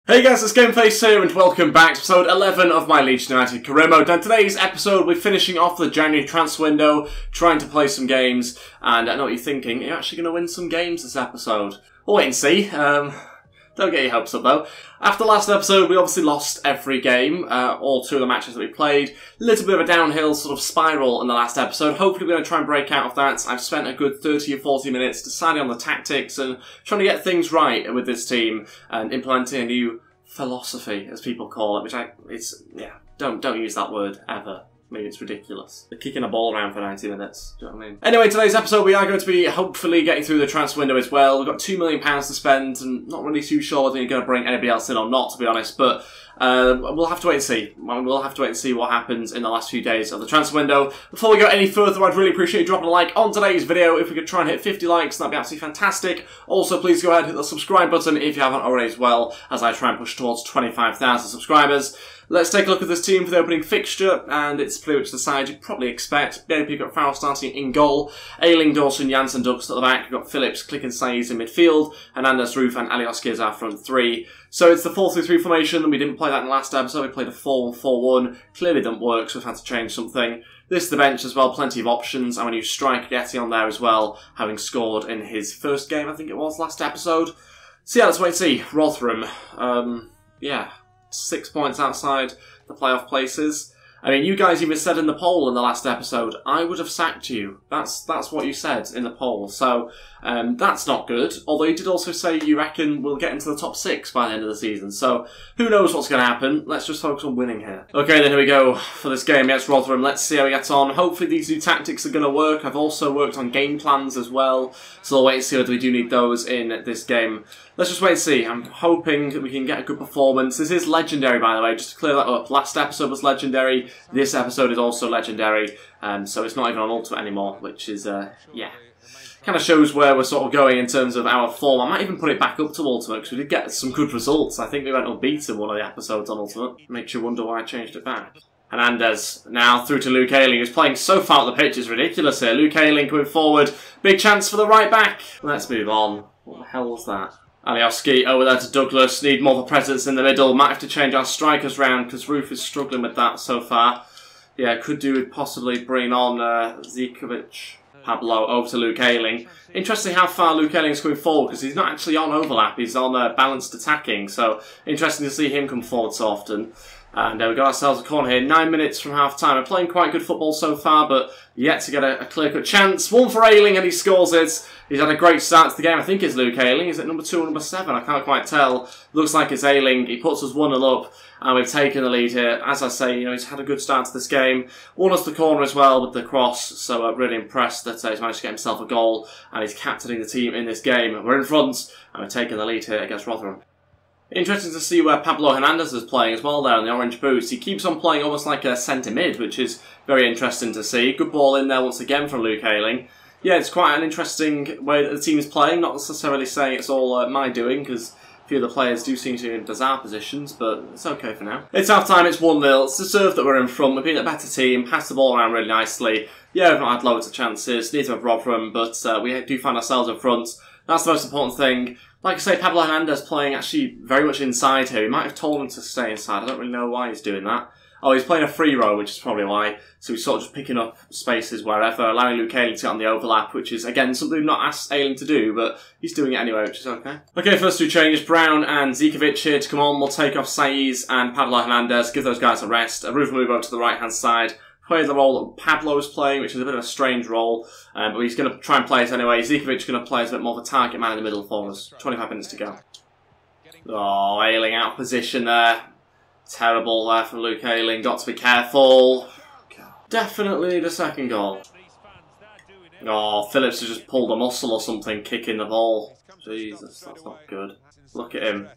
Hey guys, it's Gameface here and welcome back to episode 11 of my Leeds United career mode. And today's episode we're finishing off the January transfer window, trying to play some games, and I know what you're thinking, you're actually going to win some games this episode. We'll wait and see. Don't get your hopes up though. After last episode, we obviously lost every game, all two of the matches that we played. A little bit of a downhill sort of spiral in the last episode. Hopefully we're going to try and break out of that. I've spent a good 30 or 40 minutes deciding on the tactics and trying to get things right with this team and implementing a new philosophy, as people call it, don't use that word ever. I mean, it's ridiculous. They're kicking a ball around for 90 minutes. Do you know what I mean? Anyway, today's episode we are going to be hopefully getting through the transfer window as well. We've got £2 million to spend and not really too sure whether you're going to bring anybody else in or not, to be honest, but we'll have to wait and see. We'll have to wait and see what happens in the last few days of the transfer window. Before we go any further, I'd really appreciate you dropping a like on today's video. If we could try and hit 50 likes, that'd be absolutely fantastic. Also, please go ahead and hit the subscribe button if you haven't already as well, as I try and push towards 25,000 subscribers. Let's take a look at this team for the opening fixture, and it's pretty much the side you'd probably expect. We've got Farrell starting in goal, Ayling, Dawson, Janssen, Douglas at the back. We've got Phillips, Click and Says in midfield, Hernandez, Roof and Alioski as our front three. So it's the 4-3-3 formation. We didn't play that in the last episode. We played a 4-1-4-1. Clearly didn't work, so we've had to change something. This is the bench as well, plenty of options, and a new striker Getty on there as well, having scored in his first game, I think it was, last episode. So yeah, let's wait and see. Rotherham, yeah, 6 points outside the playoff places. I mean, you guys even said in the poll in the last episode, I would have sacked you. That's what you said in the poll. So, that's not good. Although you did also say you reckon we'll get into the top 6 by the end of the season. So, who knows what's going to happen. Let's just focus on winning here. Okay, then here we go for this game against Rotherham. Let's see how we get on. Hopefully these new tactics are going to work. I've also worked on game plans as well. So I'll wait and see whether we do need those in this game. Let's just wait and see. I'm hoping that we can get a good performance. This is legendary, by the way, just to clear that up. Last episode was legendary. This episode is also legendary. So it's not even on Ultimate anymore, which is, yeah. Kind of shows where we're sort of going in terms of our form. I might even put it back up to Ultimate, because we did get some good results. I think we went unbeaten one of the episodes on Ultimate. Makes you wonder why I changed it back. Hernandez now through to Luke Ayling, who's playing so far up the pitch. It's ridiculous here. Luke Ayling coming forward. Big chance for the right back. Let's move on. What the hell was that? Alioski over there to Douglas. Need more of a presence in the middle. Might have to change our strikers round because Roof is struggling with that so far. Yeah, could do with possibly bringing on Zikovic. Pablo over to Luke Ayling. Interesting how far Luke Ayling is coming forward because he's not actually on overlap. He's on balanced attacking. So interesting to see him come forward so often. And we got ourselves a corner here. 9 minutes from half time. We're playing quite good football so far, but yet to get a clear-cut chance. One for Ayling and he scores it. He's had a great start to the game. I think it's Luke Ayling. Is it number 2 or number 7? I can't quite tell. Looks like it's Ayling. He puts us 1-0 up, and we've taken the lead here. As I say, you know, he's had a good start to this game. Won us the corner as well with the cross, so I'm really impressed that he's managed to get himself a goal, and he's captaining the team in this game. We're in front, and we're taking the lead here against Rotherham. Interesting to see where Pablo Hernandez is playing as well there in the orange boots. He keeps on playing almost like a centre mid, which is very interesting to see. Good ball in there once again from Luke Ayling. Yeah, it's quite an interesting way that the team is playing. Not necessarily saying it's all my doing, because a few of the players do seem to be in bizarre positions, but it's okay for now. It's half time, it's 1-0. It's deserved that we're in front. We've been a better team, passed the ball around really nicely. Yeah, we've not had loads of chances, neither have Rotherham, but we do find ourselves in front. That's the most important thing. Like I say, Pablo Hernandez playing actually very much inside here. He might have told him to stay inside. I don't really know why he's doing that. Oh, he's playing a free row, which is probably why. So he's sort of just picking up spaces wherever, allowing Luke Ayling to get on the overlap, which is, again, something we've not asked Ayling to do, but he's doing it anyway, which is okay. Okay, first two changes. Brown and Zikovic here to come on. We'll take off Saiz and Pablo Hernandez, give those guys a rest. Roof will move over to the right-hand side. Play the role that Pablo is playing, which is a bit of a strange role, but he's going to try and play it anyway. Zikovic is going to play as a bit more of a target man in the middle for us. 25 minutes to go. Oh, Ayling out of position there. Terrible there from Luke Ayling. Got to be careful. Definitely need a second goal. Oh, Phillips has just pulled a muscle or something, kicking the ball. Jesus, that's not good. Look at him.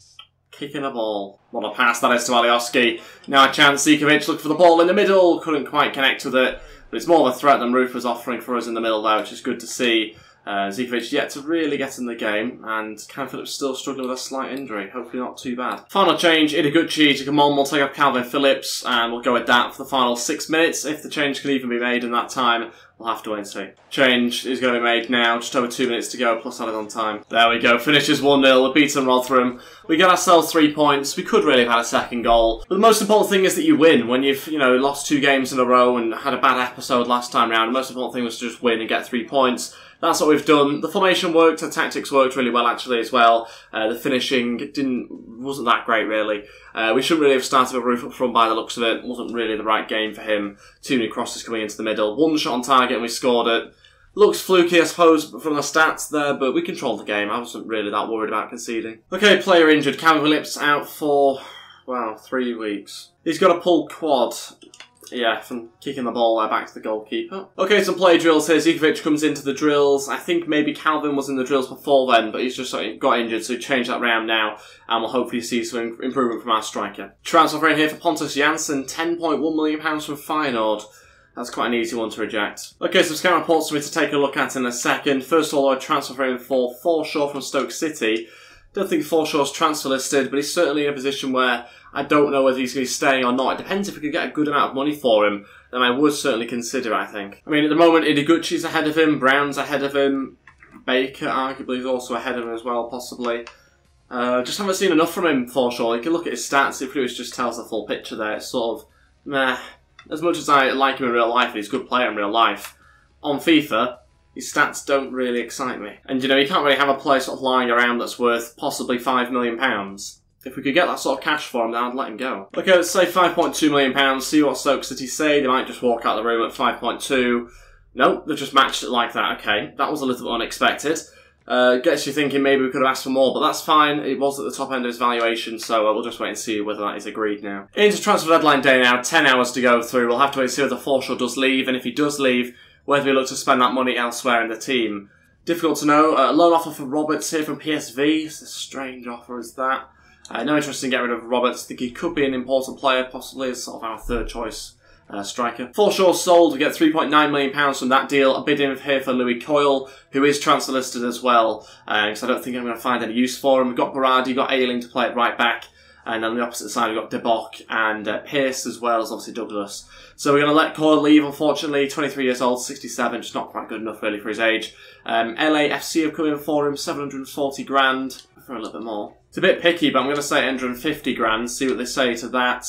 Kicking a ball. What a pass that is to Alioski. Now a chance. Zikovic looking for the ball in the middle. Couldn't quite connect with it. But it's more of a threat than Roof was offering for us in the middle there, which is good to see. Zikovic yet to really get in the game, and Cam Phillips still struggling with a slight injury. Hopefully not too bad. Final change, Ideguchi to come on. We'll take off Calvin Phillips, and we'll go with that for the final 6 minutes. If the change can even be made in that time, we'll have to wait and see. Change is going to be made now, just over 2 minutes to go, plus added on time. There we go, finishes 1-0, we beat Rotherham. We get ourselves 3 points. We could really have had a second goal. But the most important thing is that you win. When you've, lost 2 games in a row and had a bad episode last time round, the most important thing was to just win and get 3 points. That's what we've done. The formation worked, the tactics worked really well actually as well. The finishing wasn't that great really. We shouldn't really have started with Roof up front by the looks of it. Wasn't really the right game for him. Too many crosses coming into the middle. 1 shot on target and we scored it. Looks fluky I suppose from the stats there, but we controlled the game. I wasn't really that worried about conceding. Okay, player injured. Calvin Phillips out for, 3 weeks. He's got a pulled quad. Yeah, from kicking the ball back to the goalkeeper. Okay, some play drills here. Zikovic comes into the drills. I think maybe Calvin was in the drills before then, but he's just got injured, so changed that round now, and we'll hopefully see some improvement from our striker. Transfer in here for Pontus Jansson, £10.1 million from Feyenoord. That's quite an easy one to reject. Okay, some scout reports for me to take a look at in a second. First of all, I'll transfer in for Forshaw from Stoke City. Don't think Forshaw's transfer listed, but he's certainly in a position where I don't know whether he's going to be staying or not. It depends if we could get a good amount of money for him, then I would certainly consider, I think. I mean, at the moment, Ideguchi's ahead of him, Brown's ahead of him, Baker arguably is also ahead of him as well, possibly. Just haven't seen enough from him, Forshaw. You can look at his stats, it pretty much just tells the full picture there. It's sort of, meh. As much as I like him in real life, he's a good player in real life. On FIFA, his stats don't really excite me. And you can't really have a player sort of lying around that's worth possibly £5 million. If we could get that sort of cash for him, then I'd let him go. Okay, let's say £5.2 million, see what Stoke City say. They might just walk out the room at 5.2. Nope, they've just matched it like that. Okay, that was a little bit unexpected. Gets you thinking maybe we could have asked for more, but that's fine. It was at the top end of his valuation, so we'll just wait and see whether that is agreed now. Into transfer deadline day now, 10 hours to go through. We'll have to wait and see whether Forshaw does leave, and if he does leave, whether we look to spend that money elsewhere in the team. Difficult to know. Loan offer for Roberts here from PSV. It's a strange offer, is that? No interest in getting rid of Roberts. I think he could be an important player, possibly as sort of our third choice striker. Forshaw sold. We get £3.9 million from that deal. A bid in here for Louis Coyle, who is transfer listed as well, because I don't think I'm going to find any use for him. We've got Berardi, we've got Ayling to play at right back, and on the opposite side we've got De Bock and Pearce, as well as obviously Douglas. So we're going to let Coyle leave, unfortunately. 23 years old, 67, just not quite good enough really for his age. LAFC have come in for him, 740 grand, for a little bit more. It's a bit picky, but I'm going to say 150 grand, see what they say to that,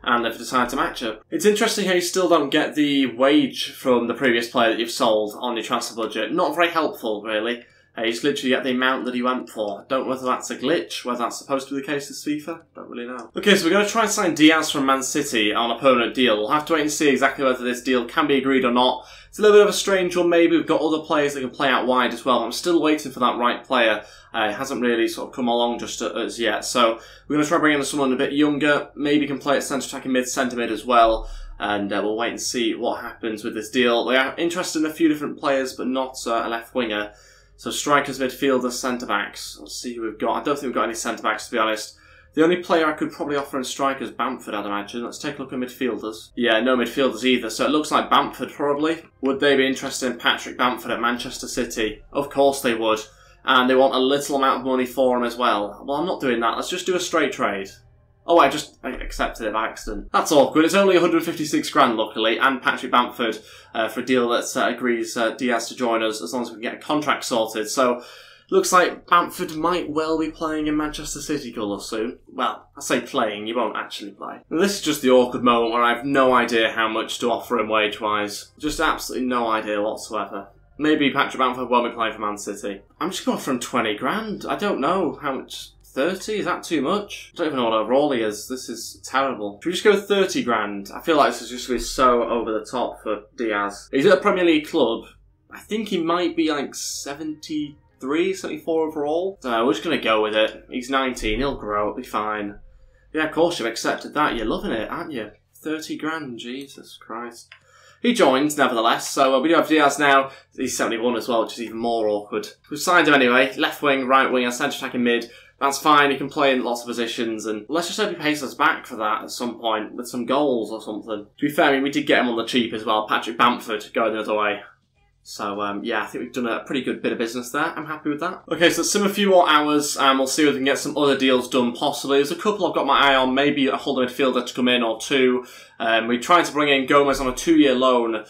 and they've decided to match it. It's interesting how you still don't get the wage from the previous player that you've sold on your transfer budget. Not very helpful, really. You just literally get the amount that he went for. Don't know whether that's a glitch, whether that's supposed to be the case with FIFA. Don't really know. Okay, so we're going to try and sign Diaz from Man City on a permanent deal. We'll have to wait and see exactly whether this deal can be agreed or not. It's a little bit of a strange one, maybe. We've got other players that can play out wide as well. I'm still waiting for that right player. It hasn't really sort of come along just as yet. So we're going to try bringing in someone a bit younger. Maybe can play at centre-attacking mid, centre-mid as well. And we'll wait and see what happens with this deal. They are interested in a few different players, but not a left winger. So strikers, midfielders, centre-backs. Let's see who we've got. I don't think we've got any centre-backs, to be honest. The only player I could probably offer in strikers is Bamford, I'd imagine. Let's take a look at midfielders. Yeah, no midfielders either, so it looks like Bamford, probably. Would they be interested in Patrick Bamford at Manchester City? Of course they would. And they want a little amount of money for him as well. Well, I'm not doing that. Let's just do a straight trade. Oh, I accepted it by accident. That's awkward. It's only 156 grand, luckily, and Patrick Bamford for a deal that agrees Diaz to join us as long as we can get a contract sorted. So, looks like Bamford might well be playing in Manchester City colours soon. Well, I say playing, he won't actually play. And this is just the awkward moment where I have no idea how much to offer him wage-wise. Just absolutely no idea whatsoever. Maybe Patrick Bamford won't be playing for Man City. I'm just going to offer him 20 grand. I don't know how much. 30? Is that too much? I don't even know what overall he is. This is terrible. Should we just go with 30 grand? I feel like this is just going to be so over the top for Diaz. He's at a Premier League club. I think he might be like 73, 74 overall. So we're just going to go with it. He's 19. He'll grow. It'll be fine. Yeah, of course you've accepted that. You're loving it, aren't you? 30 grand. Jesus Christ. He joins, nevertheless, so we do have Diaz now. He's 71 as well, which is even more awkward. We've signed him anyway. Left wing, right wing, and centre-attacking mid. That's fine, he can play in lots of positions, and let's just hope he pays us back for that at some point, with some goals or something. To be fair, I mean, we did get him on the cheap as well. Patrick Bamford going the other way. So, yeah, I think we've done a pretty good bit of business there. I'm happy with that. Okay, so let's sim a few more hours, and we'll see if we can get some other deals done, possibly. There's a couple I've got my eye on, maybe a holding midfielder to come in, or two. We're trying to bring in Gomez on a 2-year loan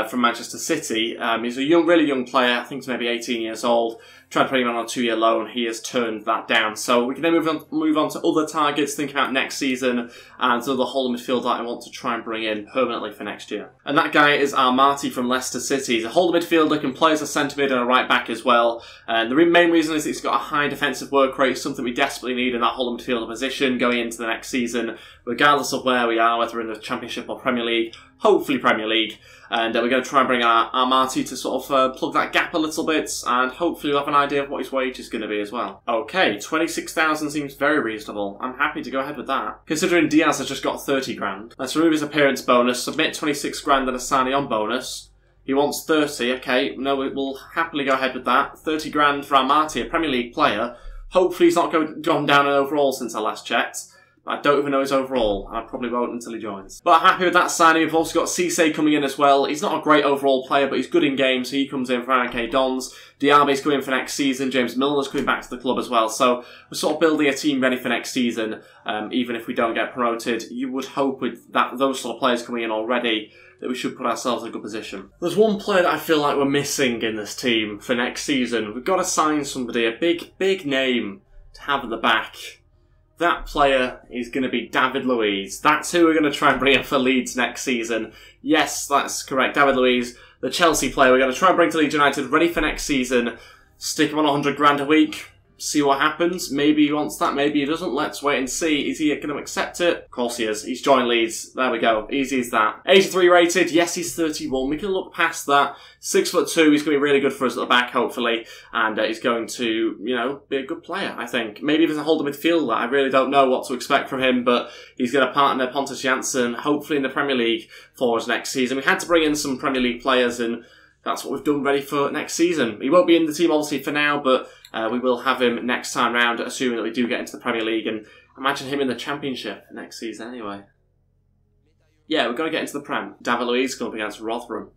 from Manchester City. He's a really young player. I think he's maybe 18 years old. Tried to put him on a 2-year loan. He has turned that down. So we can then move on to other targets, thinking about next season, and the holding midfielder I want to try and bring in permanently for next year. And that guy is Marty from Leicester City. He's a holding midfielder, can play as a centre mid and a right back as well. And the main reason is that he's got a high defensive work rate, something we desperately need in that holding midfielder position going into the next season, regardless of where we are, whether in the Championship or Premier League. Hopefully Premier League. And we're going to try and bring our Marty to sort of plug that gap a little bit, and hopefully we'll have an idea of what his wage is going to be as well. Okay, 26,000 seems very reasonable. I'm happy to go ahead with that. Considering Diaz has just got 30 grand. Let's remove his appearance bonus, submit 26 grand and a signing on bonus. He wants 30, okay, no, we'll happily go ahead with that. 30 grand for our Marty, a Premier League player. Hopefully he's not gone down overall since I last checked. I don't even know his overall, and I probably won't until he joins. But I'm happy with that signing. We've also got Cisse coming in as well. He's not a great overall player, but he's good in games, so he comes in for RK Dons. Diaby's coming in for next season. James Milner's coming back to the club as well. So we're sort of building a team ready for next season, even if we don't get promoted. You would hope with those sort of players coming in already that we should put ourselves in a good position. There's one player that I feel like we're missing in this team for next season. We've got to sign somebody, a big name to have at the back. That player is going to be David Luiz. That's who we're going to try and bring in for Leeds next season. Yes, that's correct. David Luiz, the Chelsea player, we're going to try and bring to Leeds United, ready for next season. Stick him on 100 grand a week. See what happens. Maybe he wants that, maybe he doesn't. Let's wait and see. Is he going to accept it? Of course he is. He's joined Leeds. There we go. Easy as that. 83 rated. Yes, he's 31. We can look past that. 6'2". He's going to be really good for us at the back, hopefully. And he's going to, you know, be a good player, I think. Maybe even a holding midfielder. I really don't know what to expect from him, but he's going to partner Pontus Jansson, hopefully in the Premier League for us next season. We had to bring in some Premier League players, and that's what we've done ready for next season. He won't be in the team, obviously, for now, but we will have him next time round, assuming that we do get into the Premier League, and imagine him in the Championship next season anyway. Yeah, we're going to get into the Prem. David Luiz going up against Rotherham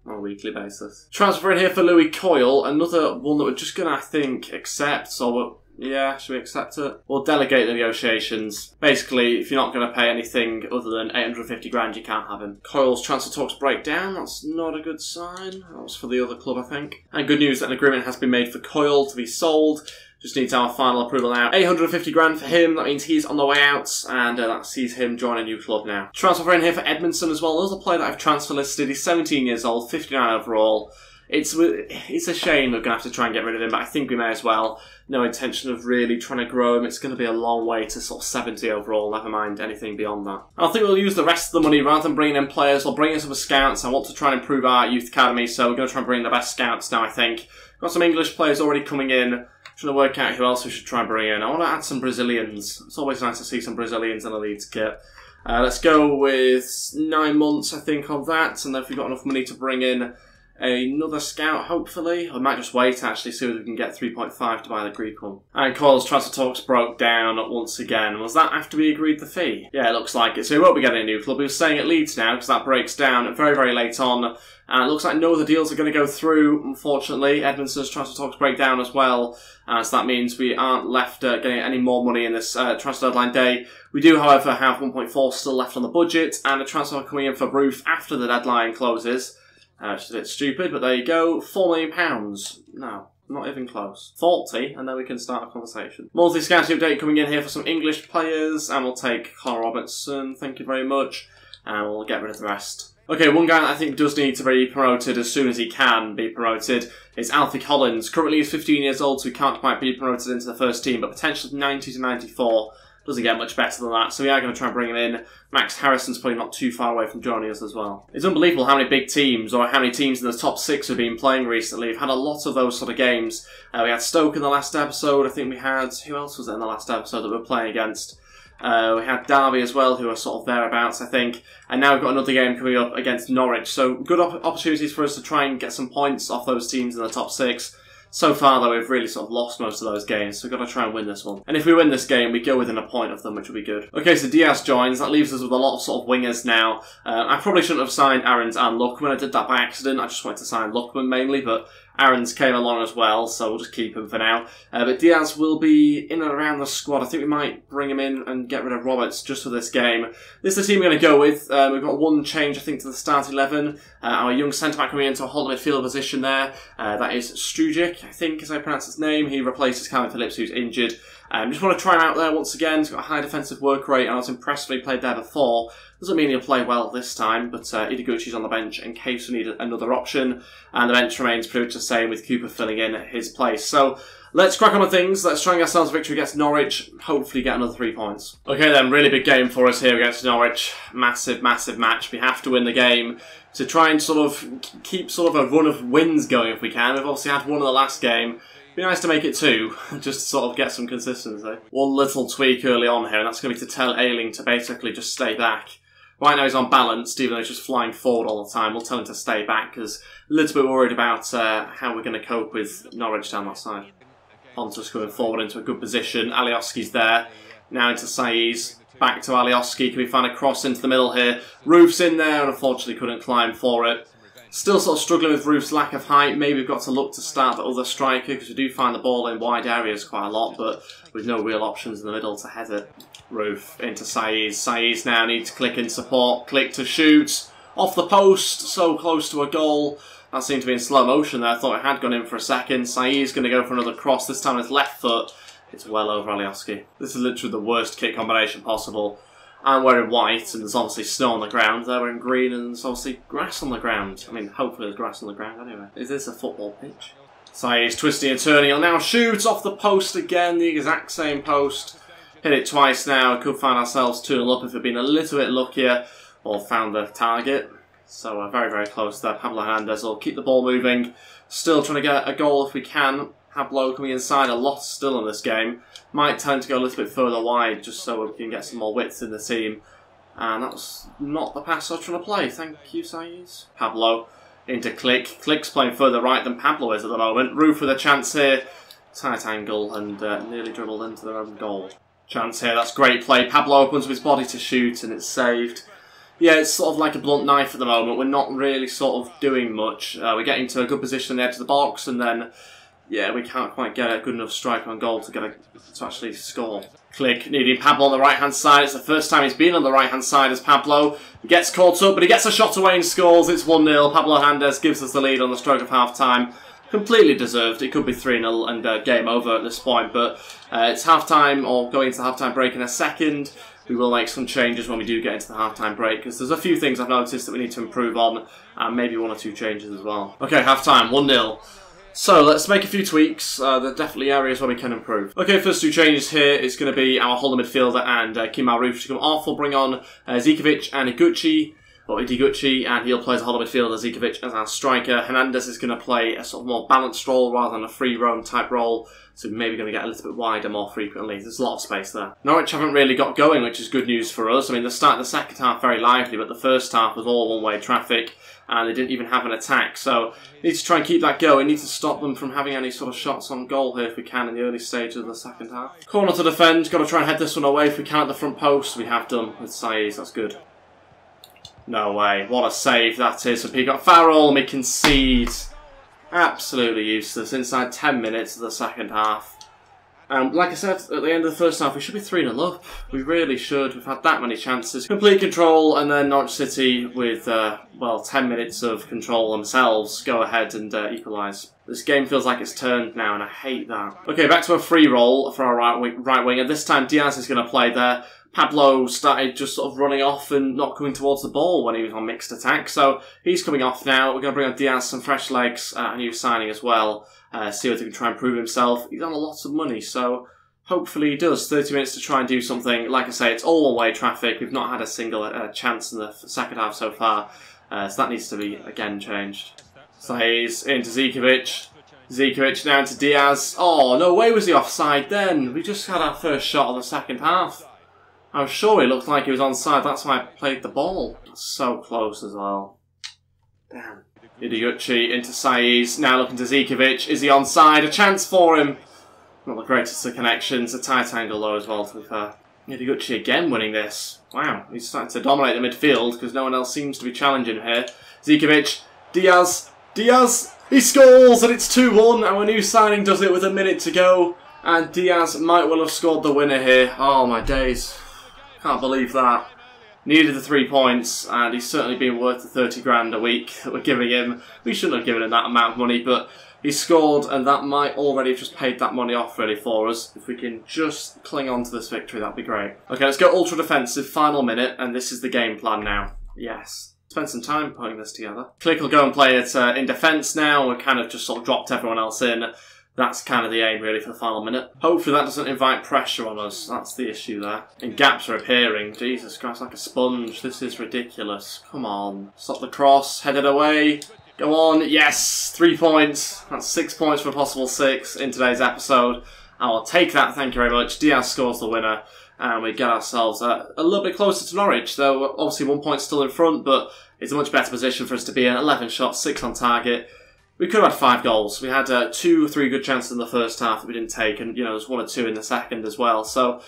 on a weekly basis. Transfer in here for Louis Coyle, another one that we're just going to, I think, accept, so yeah, should we accept it? We'll delegate the negotiations. Basically, if you're not going to pay anything other than 850 grand, you can't have him. Coyle's transfer talks break down. That's not a good sign. That was for the other club, I think. And good news that an agreement has been made for Coyle to be sold. Just needs our final approval now. 850 grand for him. That means he's on the way out, and that sees him join a new club now. Transfer in here for Edmondson as well. Another player that I've transfer listed. He's 17 years old, 59 overall. It's a shame we're going to have to try and get rid of him, but I think we may as well. No intention of really trying to grow him. It's going to be a long way to sort of 70 overall, never mind anything beyond that. I think we'll use the rest of the money rather than bringing in players. We'll bring in some scouts. I want to try and improve our youth academy, so we're going to try and bring in the best scouts now, I think. Got some English players already coming in. Trying to work out who else we should try and bring in. I want to add some Brazilians. It's always nice to see some Brazilians in a Leeds kit. Let's go with 9 months, I think, on that, and then if we've got enough money to bring in another scout, hopefully. I might just wait, actually, see if we can get 3.5 to buy the Greek one. And Coyle's transfer talks broke down once again. Was that after we agreed the fee? Yeah, it looks like it. So he won't be getting a new club. He was staying at Leeds now, because that breaks down very late on. And it looks like no other deals are going to go through, unfortunately. Edmondson's transfer talks break down as well. So that means we aren't left getting any more money in this transfer deadline day. We do, however, have 1.4 still left on the budget, and a transfer coming in for Roof after the deadline closes. Which is a bit stupid, but there you go. £4 million. No, not even close. 40, and then we can start a conversation. Monthly scouting update coming in here for some English players, and we'll take Connor Robertson, thank you very much, and we'll get rid of the rest. Okay, one guy that I think does need to be promoted as soon as he can be promoted is Alfie Collins. Currently he's 15 years old, so he can't quite be promoted into the first team, but potentially 90 to 94. Doesn't get much better than that, so we are going to try and bring him in. Max Harrison's probably not too far away from joining us as well. It's unbelievable how many big teams, or how many teams in the top 6 have been playing recently. We've had a lot of those sort of games. We had Stoke in the last episode. I think we had... Who else was there in the last episode that we were playing against? We had Derby as well, who are sort of thereabouts, I think. And now we've got another game coming up against Norwich. So good opportunities for us to try and get some points off those teams in the top 6. So far, though, we've really sort of lost most of those games, so we've got to try and win this one. And if we win this game, we go within a point of them, which will be good. Okay, so Diaz joins. That leaves us with a lot of sort of wingers now. I probably shouldn't have signed Aarons and Lookman. I did that by accident. I just wanted to sign Lookman mainly, but Aarons came along as well, so we'll just keep him for now. But Diaz will be in and around the squad. I think we might bring him in and get rid of Roberts just for this game. This is the team we're going to go with. We've got one change, I think, to the start 11. Our young centre-back coming into a holding midfield position there. That is Strujic, I think, as I pronounce his name. He replaces Calvin Phillips, who's injured. Just want to try him out there once again. He's got a high defensive work rate, and I was impressed when he played there before. Doesn't mean he'll play well this time, but Ideguchi's on the bench in case we need another option. And the bench remains pretty much the same with Cooper filling in at his place. So let's crack on with things. Let's try and get ourselves a victory against Norwich. Hopefully get another 3 points. Okay then, really big game for us here against Norwich. Massive, massive match. We have to win the game to try and sort of keep sort of a run of wins going if we can. We've obviously had one in the last game. It'd be nice to make it 2, just to sort of get some consistency. One little tweak early on here, and that's going to be to tell Ayling to basically just stay back. Right now he's on balance, even though he's just flying forward all the time. We'll tell him to stay back, because a little bit worried about how we're going to cope with Norwich down that side. Pontus going forward into a good position. Alioski's there. Now into Saiz. Back to Alioski. Can we find a cross into the middle here? Roof's in there, and unfortunately couldn't climb for it. Still sort of struggling with Roof's lack of height. Maybe we've got to look to start the other striker, because we do find the ball in wide areas quite a lot, but with no real options in the middle to head it. Roof into Saiz. Saiz now needs to click in support. Click to shoot. Off the post. So close to a goal. That seemed to be in slow motion there. I thought it had gone in for a second. Saiz going to go for another cross. This time with his left foot. It's well over Alioski. This is literally the worst kick combination possible. I'm wearing white and there's obviously snow on the ground. They're wearing green and there's obviously grass on the ground. I mean, hopefully there's grass on the ground anyway. Is this a football pitch? Saiz twisting and turning. He'll now shoot off the post again. The exact same post. Hit it twice now. Could find ourselves 2-0 up if we'd been a little bit luckier or found the target. So we're very, very close there. Pablo Hernandez will keep the ball moving. Still trying to get a goal if we can. Pablo coming inside a lot still in this game. Might tend to go a little bit further wide just so we can get some more width in the team. And that was not the pass I was trying to play. Thank you, Saiz. Pablo into Click. Click's playing further right than Pablo is at the moment. Roof with a chance here. Tight angle and nearly dribbled into their own goal. Chance here, that's great play. Pablo opens with his body to shoot and it's saved. Yeah, it's sort of like a blunt knife at the moment. We're not really sort of doing much. We're getting to a good position on the edge of the box and then, yeah, we can't quite get a good enough strike on goal to actually score. Click, needing Pablo on the right-hand side. It's the first time he's been on the right-hand side as Pablo. He gets caught up, but he gets a shot away and scores. It's 1-0. Pablo Hernandez gives us the lead on the stroke of half-time. Completely deserved. It could be 3-0 and game over at this point, but it's half-time or going into the half-time break in a second. We will make some changes when we do get into the half-time break, because there's a few things I've noticed that we need to improve on, and maybe 1 or 2 changes as well. Okay, half-time, 1-0. So let's make a few tweaks. There are definitely areas where we can improve. Okay, first 2 changes here. It's going to be our holding midfielder and Kemal Roof to come off. We'll bring on Zikovic and Ideguchi, and he'll play as a holding midfielder, Zikovic as our striker. Hernandez is going to play a sort of more balanced role rather than a free roam type role, so maybe going to get a little bit wider more frequently. There's a lot of space there. Norwich haven't really got going, which is good news for us. I mean, the start of the second half very lively, but the first half was all one-way traffic, and they didn't even have an attack. So we need to try and keep that going. We need to stop them from having any sort of shots on goal here if we can in the early stages of the second half. Corner to defend. Got to try and head this one away if we can at the front post. We have done with Saiz. That's good. No way. What a save that is. So he got Farrell and we concede. Absolutely useless. Inside 10 minutes of the second half. Like I said, at the end of the first half, we should be 3-0 up. We really should. We've had that many chances. Complete control, and then Norwich City with, well, 10 minutes of control themselves go ahead and equalise. This game feels like it's turned now, and I hate that. Okay, back to a free roll for our right winger. This time Diaz is going to play there. Pablo started just sort of running off and not coming towards the ball when he was on mixed attack, so he's coming off now. We're going to bring on Diaz some fresh legs, a new signing as well. See whether he can try and prove himself. He's on a lot of money, so hopefully he does. 30 minutes to try and do something. Like I say, it's all one-way traffic. We've not had a single chance in the second half so far, so that needs to be, again, changed. Saiz into Zikovic. Zikovic down to Diaz. Oh, no way was he offside then. We just had our first shot on the second half. I was sure he looked like he was onside. That's why I played the ball. So close as well. Damn. Idiguchi into Saiz, now looking to Zikovic. Is he onside? A chance for him. Not the greatest of connections. A tight angle though as well, to be fair. Idiguchi again winning this. Wow, he's starting to dominate the midfield because no one else seems to be challenging here. Zikovic, Diaz, he scores and it's 2-1. Our new signing does it with a minute to go. And Diaz might well have scored the winner here. Oh my days. Can't believe that. Needed the 3 points, and he's certainly been worth the 30 grand a week that we're giving him. We shouldn't have given him that amount of money, but he scored, and that might already have just paid that money off really for us. If we can just cling on to this victory, that'd be great. Okay, let's go ultra defensive, final minute, and this is the game plan now. Yes. Spend some time putting this together. Click will go and play it in defence now. We've kind of just sort of dropped everyone else in. That's kind of the aim, really, for the final minute. Hopefully that doesn't invite pressure on us. That's the issue there. And gaps are appearing. Jesus Christ, like a sponge. This is ridiculous. Come on. Stop the cross. Head it away. Go on. Yes! 3 points. That's 6 points for a possible 6 in today's episode. I will take that. Thank you very much. Diaz scores the winner. And we get ourselves a little bit closer to Norwich. Though, obviously, 1 point still in front, but it's a much better position for us to be in. 11 shots, 6 on target. We could have had 5 goals. We had 2 or 3 good chances in the first half that we didn't take, and there's 1 or 2 in the second as well. So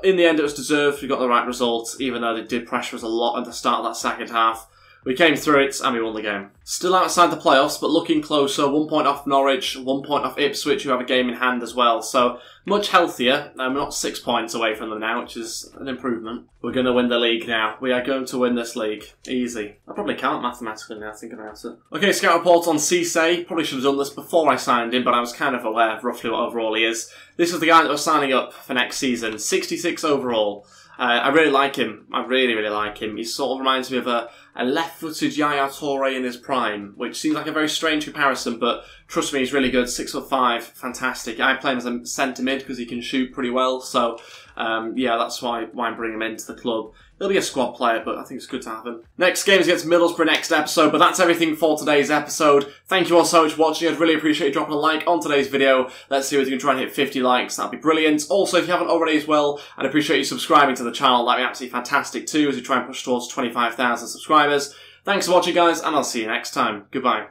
in the end, it was deserved. We got the right result, even though they did pressure us a lot at the start of that second half. We came through it and we won the game. Still outside the playoffs, but looking closer. 1 point off Norwich, 1 point off Ipswich, who have a game in hand as well. So much healthier. We're not 6 points away from them now, which is an improvement. We're going to win the league now. We are going to win this league. Easy. I probably can't mathematically now, thinking about it. Okay, scout report on Cisse. Probably should have done this before I signed him, but I was kind of aware of roughly what overall he is. This is the guy that was signing up for next season. 66 overall. I really like him. I really, really like him. He sort of reminds me of a left-footed Yaya Toure in his prime, which seems like a very strange comparison, but trust me, he's really good. 6'5", fantastic. I play him as a centre mid because he can shoot pretty well, so yeah, that's why I'm bringing him into the club. He'll be a squad player, but I think it's good to have him. Next game is against Middlesbrough next episode, but that's everything for today's episode. Thank you all so much for watching. I'd really appreciate you dropping a like on today's video. Let's see if we can try and hit 50 likes. That'd be brilliant. Also, if you haven't already as well, I'd appreciate you subscribing to the channel. That'd be absolutely fantastic too, as we try and push towards 25,000 subscribers. Thanks for watching, guys, and I'll see you next time. Goodbye.